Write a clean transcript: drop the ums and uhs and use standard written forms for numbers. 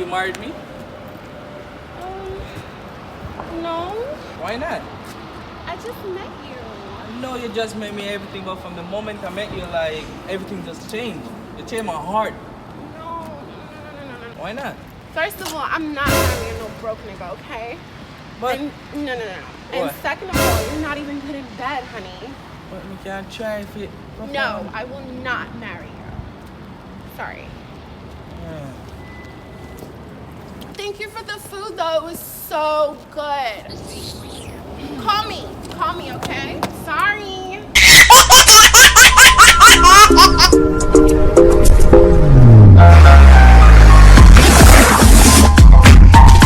you marry me? No. Why not? I just met you. I know you just made me everything, but from the moment I met you, like, everything just changed. You changed my heart. No. Why not? First of all, I'm not marrying no broke nigga, okay? But, And, no. And What? second of all, you're not even good in bed, honey. but we can try if it... No, I will not marry you. Sorry. Yeah. Thank you for the food, though. It was so good. Call me, okay? Sorry.